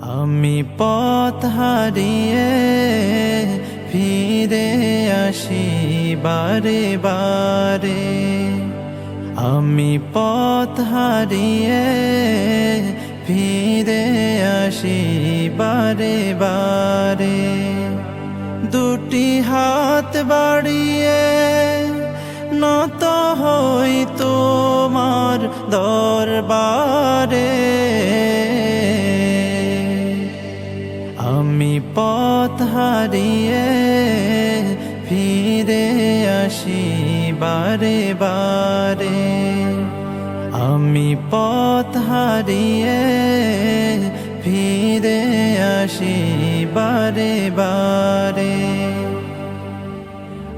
আমি পথ হারিয়ে ফিরে আসি বারে বারে। আমি পথ হারিয়ে ফিরে আসি বারে বারে। দুটি হাত বাড়িয়ে নত হই তোমার দরবারে। আমি পথ হারিয়ে ফিরে আসি বারে বারে। আমি পথ হারিয়ে ফিরে আসি বারে বারে।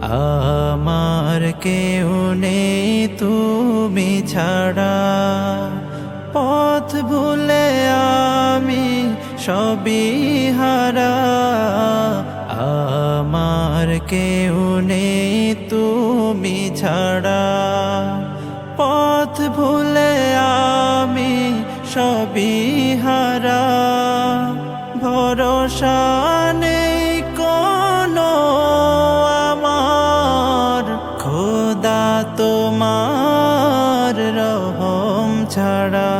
আমার কেউ নেই তুমি ছাড়া, পথ ভুলে আমি সবই হারা। আমার কেউ নেই তুমি ছাড়া, পথ ভুলে আমি সবই হারা। ভরসা নেই কোনো আমার, খোদা তোমার রহম ছাড়া।